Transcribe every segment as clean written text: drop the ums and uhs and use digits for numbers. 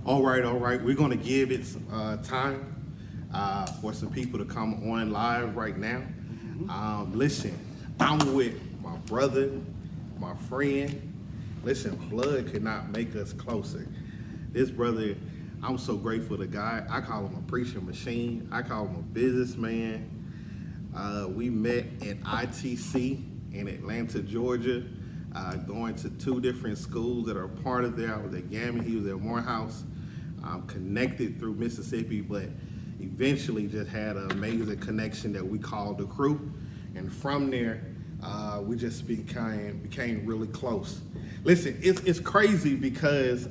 All right, all right. We're going to give it time for some people to come on live right now. Listen, I'm with my brother, my friend. Listen, blood could not make us closer. This brother, I'm so grateful to God. I call him a preaching machine. I call him a businessman. We met at ITC in Atlanta, Georgia, going to two different schools that are part of there. I was at Gammon, he was at Morehouse. Connected through Mississippi, but eventually just had an amazing connection that we called the crew. And from there, we just became really close. Listen, it's crazy because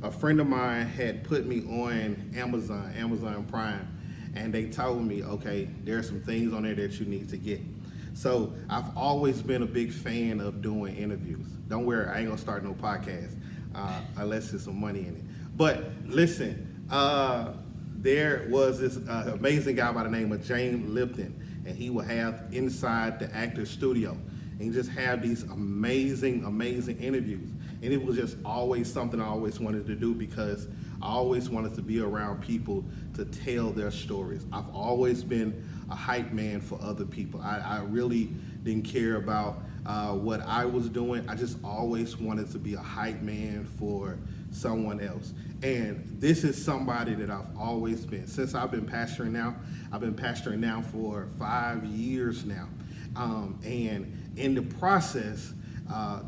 a friend of mine had put me on Amazon Prime, and they told me, okay, there's some things on there that you need to get. So I've always been a big fan of doing interviews. Don't worry, I ain't gonna start no podcast unless there's some money in it. But listen, there was this amazing guy by the name of James Lipton, and he would have Inside the Actor Studio, and he just have these amazing interviews. And it was just always something I always wanted to do because I always wanted to be around people to tell their stories. I've always been a hype man for other people. I really didn't care about what I was doing. I just always wanted to be a hype man for someone else. And this is somebody that I've always been. Since I've been pastoring now for 5 years now. And in the process,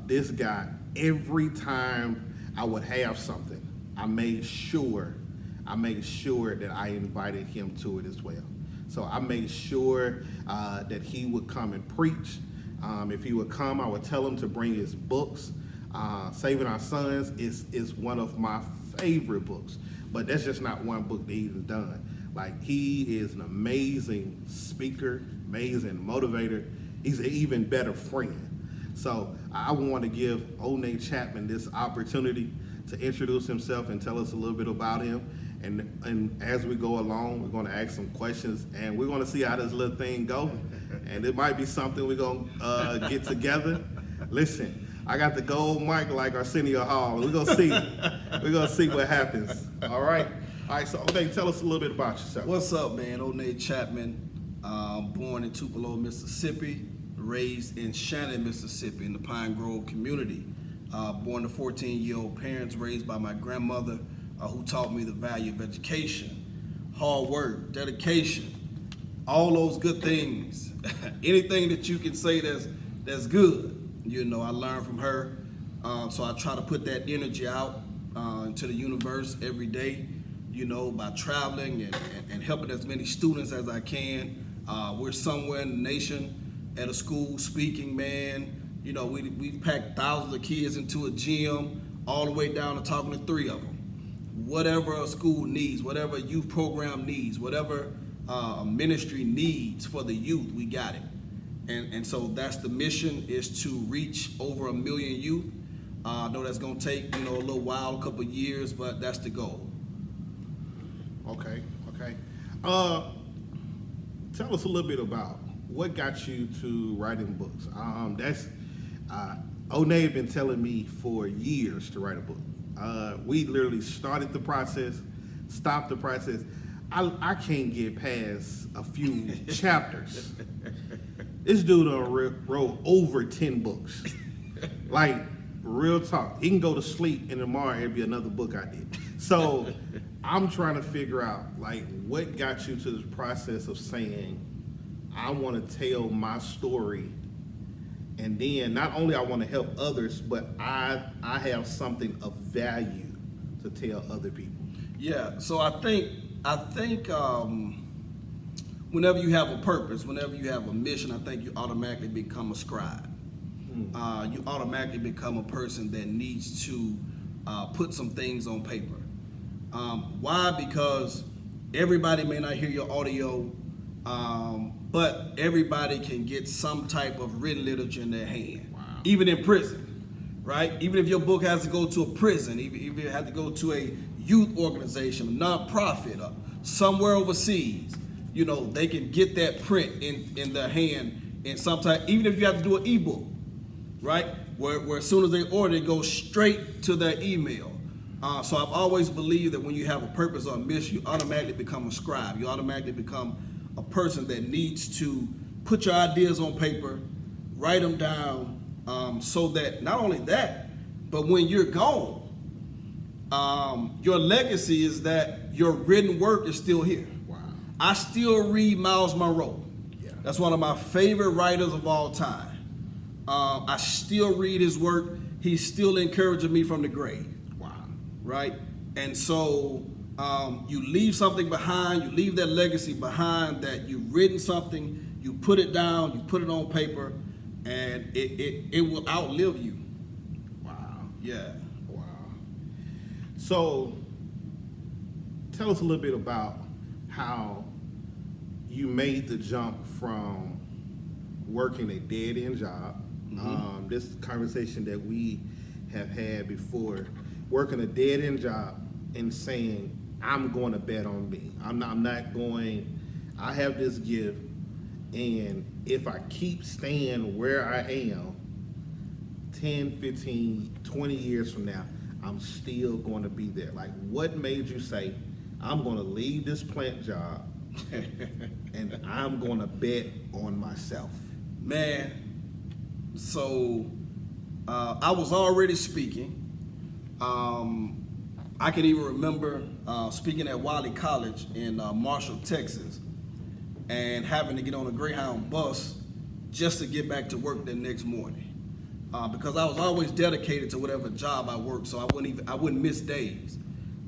this guy, every time I would have something, I made sure that I invited him to it as well. So I made sure that he would come and preach. If he would come, I would tell him to bring his books. Saving Our Sons is one of my favorite books, but that's just not one book that he's done. Like, he is an amazing speaker, amazing motivator. He's an even better friend. So I want to give Onay Chapman this opportunity to introduce himself and tell us a little bit about him. And as we go along, we're going to ask some questions, and we're going to see how this little thing go. And it might be something we're going to get together. Listen, I got the gold mic like Arsenio Hall. We're going to see. We're going to see what happens. All right? All right, so Onay, tell us a little bit about yourself. What's up, man? Onay Chapman, born in Tupelo, Mississippi, raised in Shannon, Mississippi, in the Pine Grove community. Born to 14-year-old parents, raised by my grandmother, who taught me the value of education, hard work, dedication, all those good things. Anything that you can say that's good, you know, I learned from her. So I try to put that energy out into the universe every day, you know, by traveling and helping as many students as I can. We're somewhere in the nation at a school speaking, man. You know, we've packed thousands of kids into a gym, all the way down to talking to 3 of them. Whatever a school needs, whatever a youth program needs, whatever a ministry needs for the youth, we got it. And so that's the mission, is to reach over 1 million youth. I know that's gonna take, you know, a little while, a couple of years, but that's the goal. Okay. Tell us a little bit about what got you to writing books. Onay had been telling me for years to write a book. We literally started the process, stopped the process. I can't get past a few chapters. This dude wrote over 10 books. Like, real talk. He can go to sleep and tomorrow it'll be another book I did. So I'm trying to figure out, like, what got you to this process of saying, I want to tell my story, and then not only I want to help others, but I have something of value to tell other people. Yeah, so I think whenever you have a purpose, whenever you have a mission, I think you automatically become a scribe. You automatically become a person that needs to put some things on paper. Why? Because everybody may not hear your audio, but everybody can get some type of written literature in their hand, wow. Even in prison. right? Even if your book has to go to a prison, even if it had to go to a youth organization, a nonprofit, somewhere overseas, you know, they can get that print in their hand. And sometimes, even if you have to do an ebook, right? Where as soon as they order, it goes straight to their email. So I've always believed that when you have a purpose or a mission, you automatically become a scribe. You automatically become a person that needs to put your ideas on paper, write them down, so that not only that, but when you're gone, your legacy is that your written work is still here. Wow. I still read Miles Monroe. Yeah. That's one of my favorite writers of all time. I still read his work. He's still encouraging me from the grave. Wow. Right? And so you leave something behind, you leave that legacy behind, that you've written something, you put it down, you put it on paper, and it will outlive you. Wow. Yeah. Wow. So tell us a little bit about how you made the jump from working a dead-end job. This conversation that we have had before, working a dead-end job and saying, I'm going to bet on me. I'm not going, I have this gift, and if I keep staying where I am, 10, 15, 20 years from now, I'm still going to be there. Like, what made you say, I'm going to leave this plant job and I'm going to bet on myself? Man, so I was already speaking. I can even remember speaking at Wiley College in Marshall, Texas, and having to get on a Greyhound bus just to get back to work the next morning. Because I was always dedicated to whatever job I worked, so I wouldn't miss days.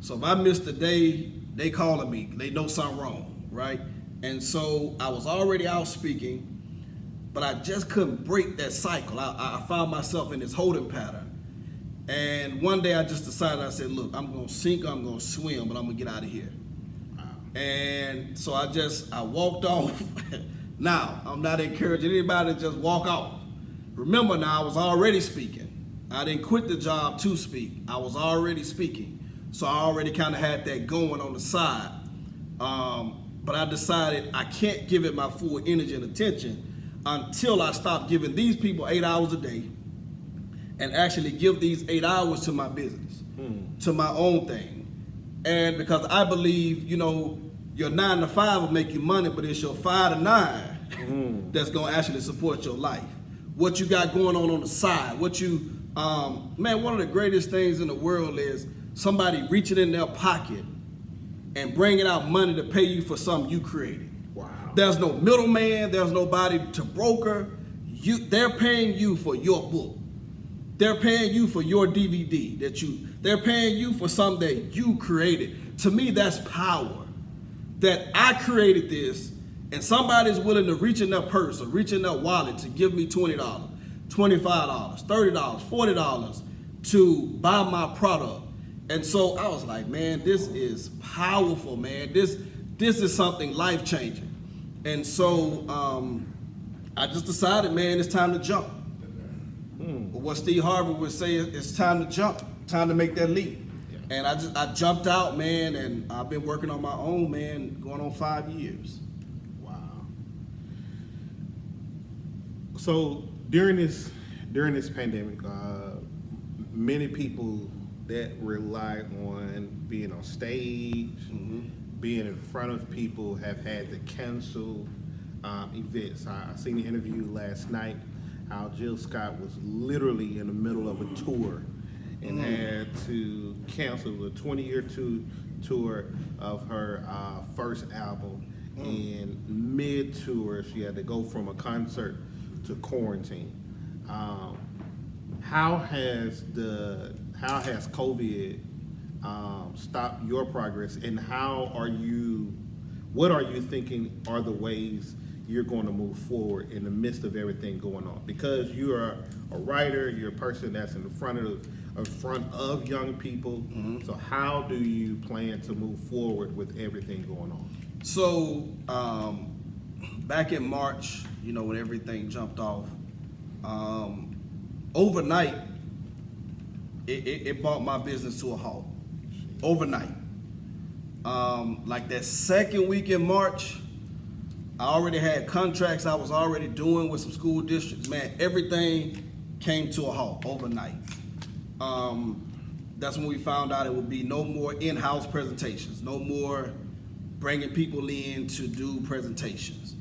So if I missed a day, they calling me. They know something wrong, right? And so I was already out speaking, but I just couldn't break that cycle. I found myself in this holding pattern. And one day I just decided, I said, look, I'm gonna sink, I'm gonna swim, but I'm gonna get out of here. Wow. And so I walked off. Now, I'm not encouraging anybody to just walk off. Remember now, I was already speaking. I didn't quit the job to speak. I was already speaking. So I already kind of had that going on the side. But I decided I can't give it my full energy and attention until I stop giving these people 8 hours a day and actually give these 8 hours to my business, to my own thing. And because I believe, you know, your 9 to 5 will make you money, but it's your 5 to 9 that's going to actually support your life. What you got going on the side, man, one of the greatest things in the world is somebody reaching in their pocket and bringing out money to pay you for something you created. Wow. There's no middleman, there's nobody to broker. They're paying you for your book. They're paying you for your DVD they're paying you for something that you created. To me, that's power. That I created this, and somebody's willing to reach in their purse or reach in their wallet to give me $20, $25, $30, $40 to buy my product. And so I was like, man, this is powerful, man. This is something life-changing. And so I just decided, man, it's time to jump. What Steve Harvey would say, it's time to jump, time to make that leap. Yeah. And I jumped out, man, and I've been working on my own, man, going on 5 years. Wow. So during this pandemic, many people that rely on being on stage, being in front of people, have had to cancel events. I seen the interview last night how Jill Scott was literally in the middle of a tour and had to cancel the 20-year tour of her first album. And mid-tour, she had to go from a concert to quarantine. How has COVID stopped your progress, and what are you thinking are the ways you're going to move forward in the midst of everything going on? Because you are a writer, you're a person that's in front of young people. So how do you plan to move forward with everything going on? So back in March, when everything jumped off, overnight it brought my business to a halt overnight. Like that second week in March, I already had contracts I was already doing with some school districts. Man, everything came to a halt overnight. That's when we found out it would be no more in-house presentations, no more bringing people in to do presentations.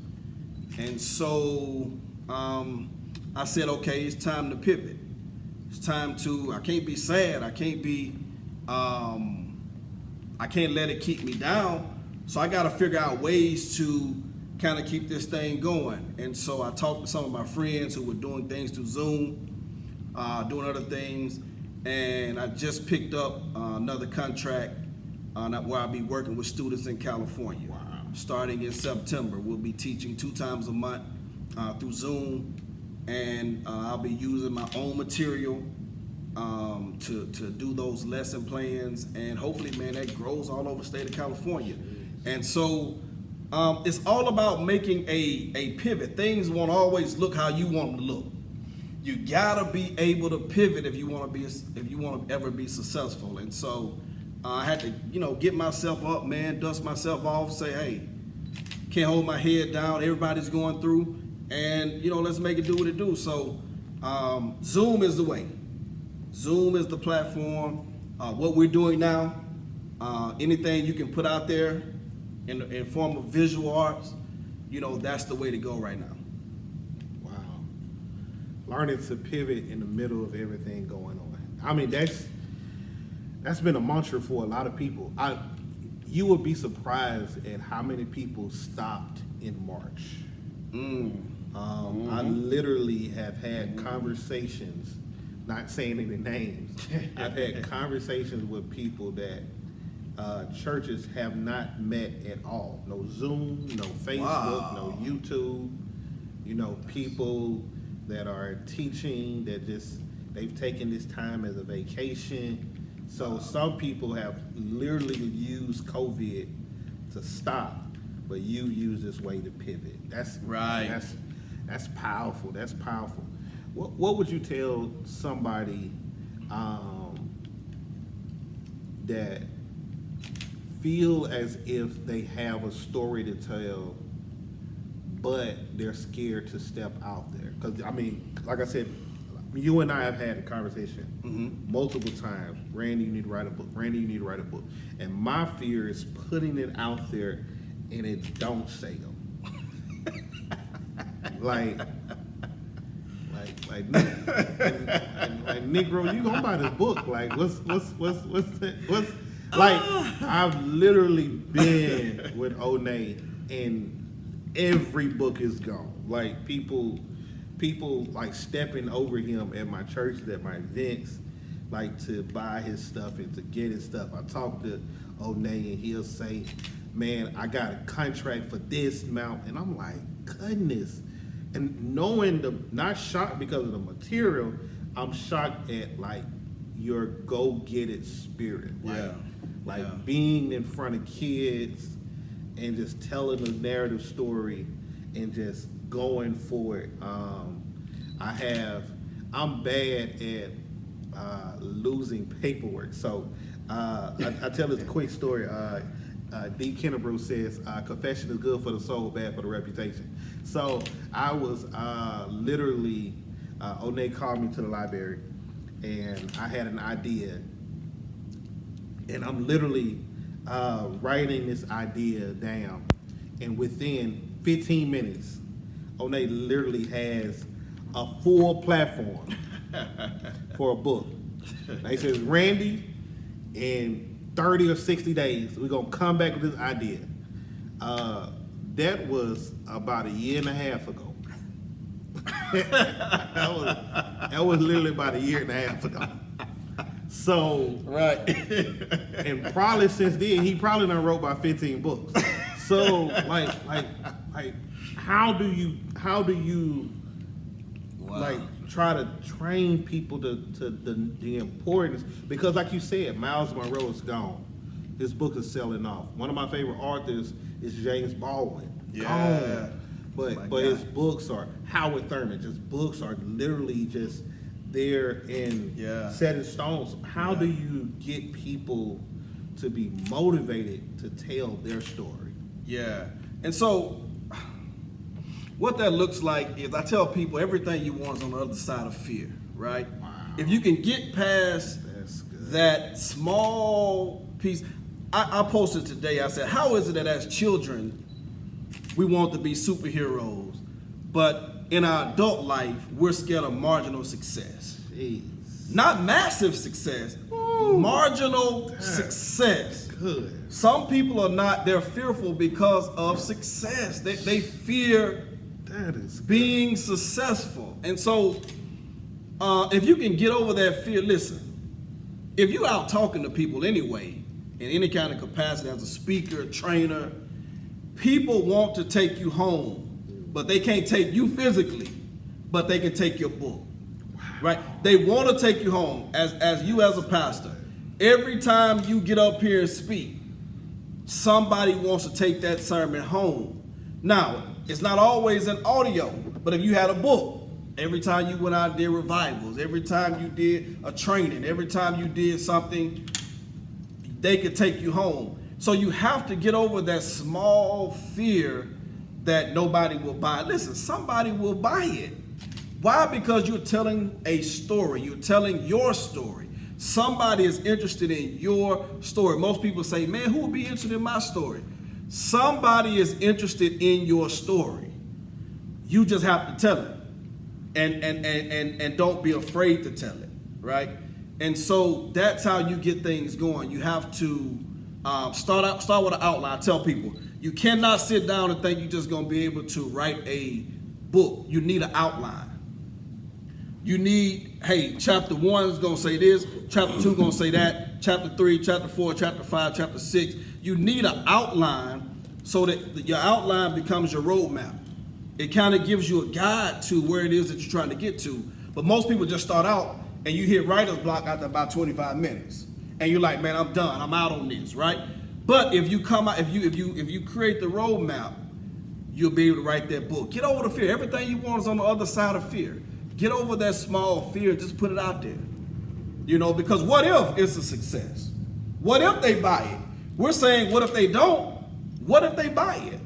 And so I said, okay, it's time to pivot. It's time to, I can't be sad. I can't let it keep me down. So I got to figure out ways to kind of keep this thing going. And so I talked to some of my friends who were doing things through Zoom, doing other things. And I just picked up another contract where I'll be working with students in California. Wow. Starting in September, we'll be teaching 2 times a month through Zoom. And I'll be using my own material to do those lesson plans, and hopefully, man, that grows all over the state of California. And so it's all about making a pivot. Things won't always look how you want them to look. You gotta be able to pivot if you want to ever be successful. And so I had to, get myself up, man, dust myself off, say, hey, can't hold my head down. Everybody's going through. And, let's make it do what it do. So Zoom is the way. Zoom is the platform. What we're doing now, anything you can put out there in form of visual arts, that's the way to go right now. Wow. Learning to pivot in the middle of everything going on. I mean, that's been a mantra for a lot of people. You would be surprised at how many people stopped in March. I literally have had conversations, not saying any names. I've had conversations with people that churches have not met at all. No Zoom, no Facebook, no YouTube. People that are teaching that they've taken this time as a vacation. So some people have literally used COVID to stop, but you use this way to pivot. That's right. That's powerful. That's powerful. What would you tell somebody that feel as if they have a story to tell, but they're scared to step out there? Because like I said, you and I have had a conversation multiple times. Randy, you need to write a book. Randy, you need to write a book. And my fear is putting it out there and it don't sell. like Negro, you gonna buy this book? Like, what's like? I've literally been with Onay, and every book is gone. Like people like stepping over him at my church, at my events, like to buy his stuff and to get his stuff. I talk to Onay, and he'll say, "Man, I got a contract for this amount," and I'm like, "Goodness." And knowing not shocked because of the material, I'm shocked at like your go-get-it spirit. Like being in front of kids and just telling a narrative story and just going for it. I'm bad at losing paperwork. So I tell this quick story. D. Kennebrew says, confession is good for the soul, bad for the reputation. So I was literally, Onay called me to the library, and I had an idea, and I'm literally writing this idea down, and within 15 minutes, Onay literally has a full platform for a book. And he says, Randy, in 30 or 60 days, we're gonna come back with this idea. That was about a year and a half ago. that was literally about a year and a half ago. So, right. And probably since then, he probably done wrote about 15 books. So, like, how do you like try to train people to the importance? Because like you said, Miles Monroe is gone. His book is selling off. One of my favorite authors is James Baldwin. Gone. But his books are Howard Thurman. Just books are literally just there in Yeah. set in stone. So how do you get people to be motivated to tell their story? Yeah. And so what that looks like is I tell people everything you want is on the other side of fear, right? Wow. If you can get past That's good. that small piece, I posted today, I said, how is it that as children we want to be superheroes, but in our adult life we're scared of marginal success? Jeez. Not massive success, marginal success. Good. Some people are not, they're fearful because of success. They fear That is good. being successful. And so if you can get over that fear, listen, if you're out talking to people anyway, in any kind of capacity as a speaker, trainer, people want to take you home, but they can't take you physically, but they can take your book. Right? They want to take you home as you as a pastor. Every time you get up here and speak, somebody wants to take that sermon home. Now, it's not always an audio, but if you had a book, every time you went out and did revivals, every time you did a training, every time you did something, they could take you home. So you have to get over that small fear that nobody will buy. Listen, somebody will buy it. Why? Because you're telling a story. You're telling your story. Somebody is interested in your story. Most people say, man, who will be interested in my story? Somebody is interested in your story. You just have to tell it. And don't be afraid to tell it, right? And so that's how you get things going. You have to start with an outline. I tell people, you cannot sit down and think you're just going to be able to write a book. You need an outline. You need, hey, chapter 1 is going to say this, chapter 2 is going to say that, chapter 3, chapter 4, chapter 5, chapter 6. You need an outline so that your outline becomes your roadmap. It kind of gives you a guide to where it is that you're trying to get to. But most people just start out and you hit writer's block after about 25 minutes. And you're like, man, I'm done. I'm out on this, right? But if you come out, if you create the roadmap, you'll be able to write that book. Get over the fear. Everything you want is on the other side of fear. Get over that small fear and just put it out there. You know, because what if it's a success? What if they buy it? We're saying, what if they don't? What if they buy it?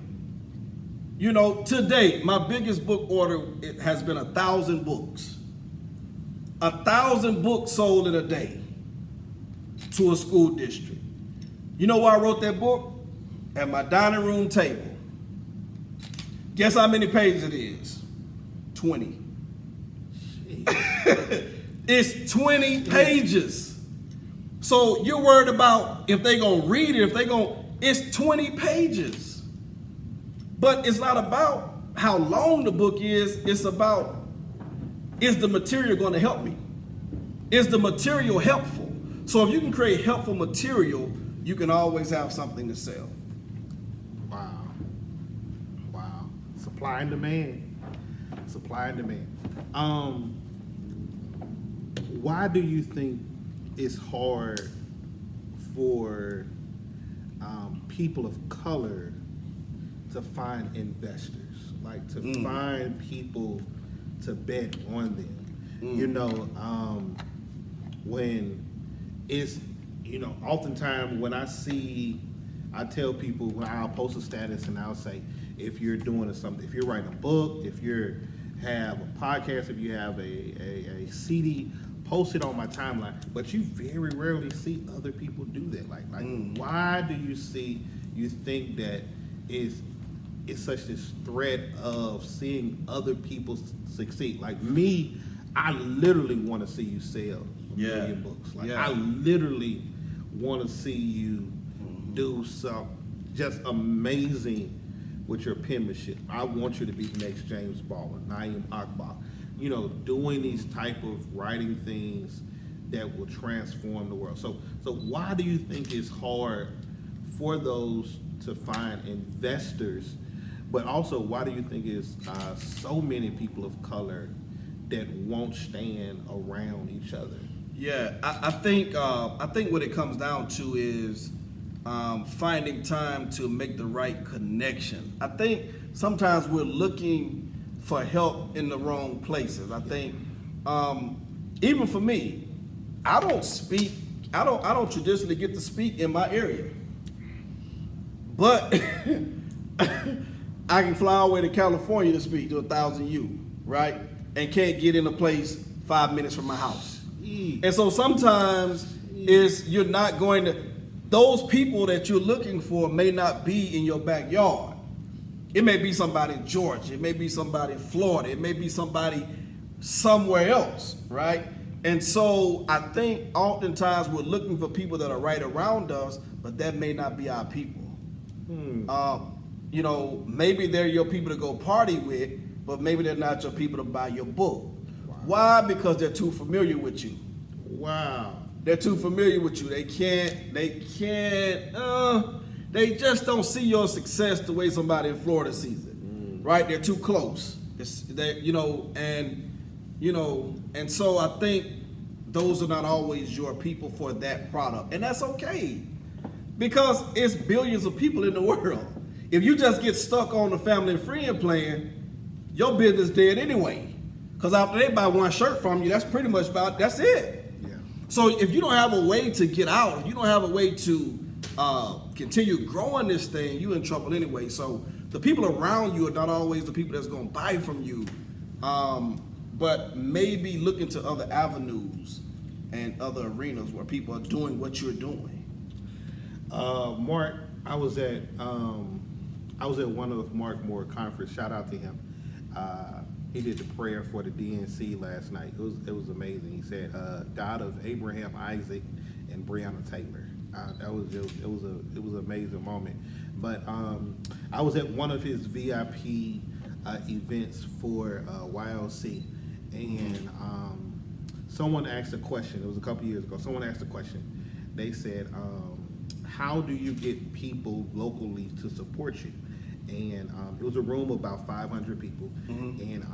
You know, today, my biggest book order it has been 1,000 books. 1,000 books sold in a day to a school district. You know why I wrote that book? At my dining room table. Guess how many pages it is? 20. It's 20 pages. So you're worried about if they're going to read it, it's 20 pages. But it's not about how long the book is, it's about, is the material going to help me? Is the material helpful? So if you can create helpful material, you can always have something to sell. Wow. Wow. Supply and demand. Supply and demand. Why do you think it's hard for people of color to find investors, like to find people to bet on them? You know, when it's, you know, oftentimes when I tell people, when I'll post a status and I'll say, if you're doing something, if you're writing a book, if you have a podcast, if you have a CD, post it on my timeline. But you very rarely see other people do that. Like why do you think that it's such this threat of seeing other people succeed? Like me, I literally want to see you sell a million books. Like I literally want to see you do some just amazing with your penmanship. I want you to be the next James Baldwin, Naeem Akbar. You know, doing these type of writing things that will transform the world. So why do you think it's hard for those to find investors? But also, why do you think it's so many people of color that won't stand around each other? Yeah, I think what it comes down to is finding time to make the right connection. I think sometimes we're looking for help in the wrong places. I think even for me, I don't traditionally get to speak in my area. But I can fly all the way to California to speak to 1,000 right? And can't get in a place 5 minutes from my house. And so sometimes you're not going to, those people that you're looking for may not be in your backyard. It may be somebody in Georgia, it may be somebody in Florida, it may be somebody somewhere else, right? And so I think oftentimes we're looking for people that are right around us, but that may not be our people. You know, maybe they're your people to go party with, but maybe they're not your people to buy your book. Wow. Why? Because they're too familiar with you. Wow. They're too familiar with you. They just don't see your success the way somebody in Florida sees it, right? They're too close. And so I think those are not always your people for that product, and that's okay, because it's billions of people in the world. If you just get stuck on the family and friend plan, your business dead anyway. Because after they buy one shirt from you, that's pretty much that's it. Yeah. So if you don't have a way to get out, if you don't have a way to continue growing this thing, you in trouble anyway. So the people around you are not always the people that's going to buy from you, but maybe look into other avenues and other arenas where people are doing what you're doing. Mark, I was at one of Mark Moore conference. Shout out to him. He did the prayer for the DNC last night. It was amazing. He said, "God of Abraham, Isaac, and Breonna Taylor." It was an amazing moment. But I was at one of his VIP events for YLC, and someone asked a question. It was a couple years ago. Someone asked a question. They said, "How do you get people locally to support you?" And it was a room of about 500 people. And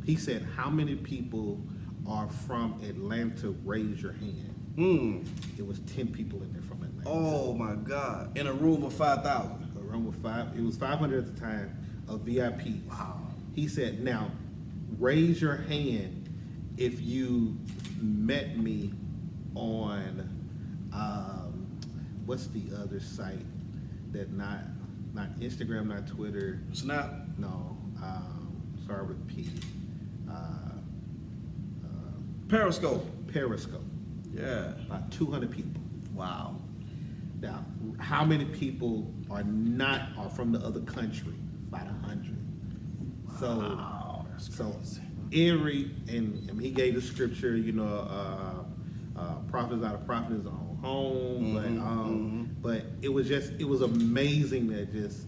he said, "How many people are from Atlanta? Raise your hand." It was 10 people in there from Atlanta. Oh my God! In a room of 5,000. A room of it was 500 at the time of VIP. Wow. He said, "Now, raise your hand if you met me on what's the other site that not Instagram, not Twitter, Snap? no, sorry with P, Periscope. Periscope, Yeah. about 200 people. Wow. Now, how many people are from the other country? About 100. Wow, that's crazy. And he gave the scripture, prophet is not a prophet in his own home, but it was amazing that just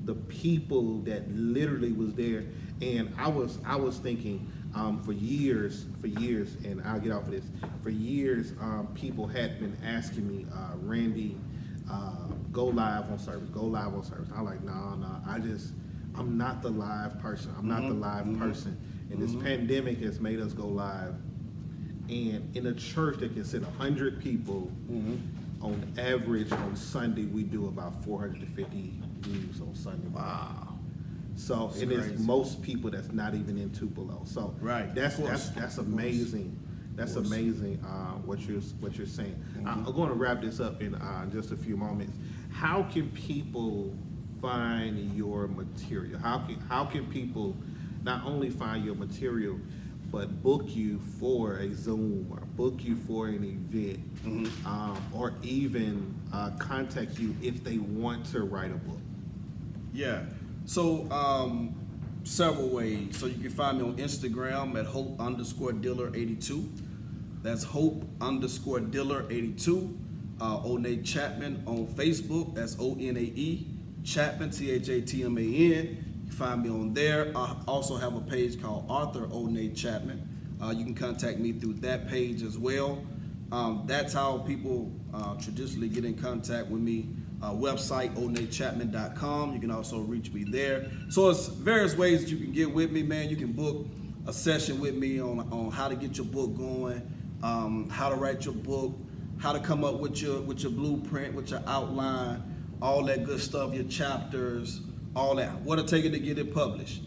the people that literally was there. And I was thinking for years, and I'll get off of this. For years, people had been asking me, Randy, go live on service. I'm like, no, I'm not the live person. I'm not the live person. And this pandemic has made us go live. And in a church that can sit 100 people, on average on Sunday, we do about 450 views on Sunday. Wow. So That's it crazy. is most people that's not even in Tupelo. So Right. that's Of course. that's Of amazing. That's course. amazing what you're saying. I'm going to wrap this up in just a few moments. How can people find your material? How can people not only find your material, but book you for a Zoom or book you for an event, or even contact you if they want to write a book? Yeah. So several ways. So you can find me on Instagram at Hope_Diller82. That's Hope_Diller82. Onae Chapman on Facebook. That's ONAE Chapman, CHATMAN. You can find me on there. I also have a page called Arthur Onae Chapman. You can contact me through that page as well. That's how people traditionally get in contact with me. Website, OnaeChapman.com. You can also reach me there. So it's various ways that you can get with me, man. You can book a session with me on how to get your book going, how to write your book, how to come up with your blueprint, with your outline, all that good stuff, your chapters, all that. What it take to get it published.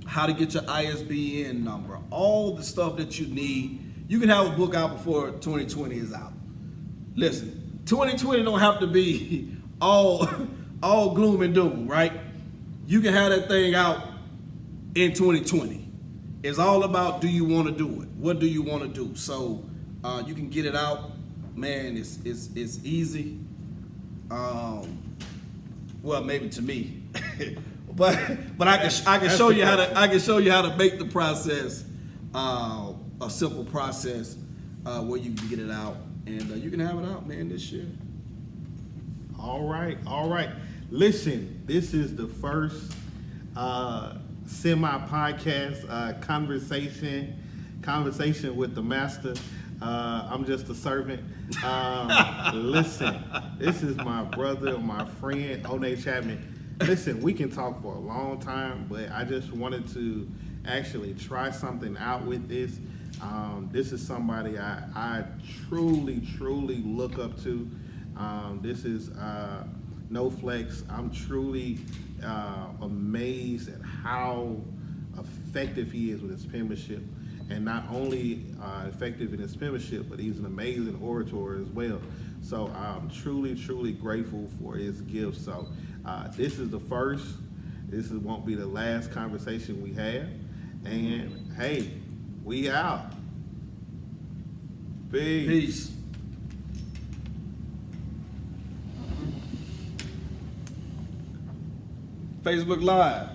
how to get your ISBN number, all the stuff that you need. You can have a book out before 2020 is out. Listen, 2020 don't have to be all gloom and doom, right? You can have that thing out in 2020. It's all about, do you want to do it? What do you want to do? So you can get it out, man. It's easy. Well, maybe to me, but I can show you how to make the process a simple process where you can get it out, and you can have it out, man, this year. All right. Listen, this is the first semi-podcast conversation with the master. I'm just a servant. Listen, this is my brother, my friend, One Chapman. Listen, we can talk for a long time, but I just wanted to actually try something out with this. This is somebody I truly look up to. This is no flex. I'm truly amazed at how effective he is with his penmanship, and not only effective in his penmanship, but he's an amazing orator as well. So I'm truly grateful for his gift. So this is the first. This won't be the last conversation we have. And hey, we out. Peace. Facebook Live.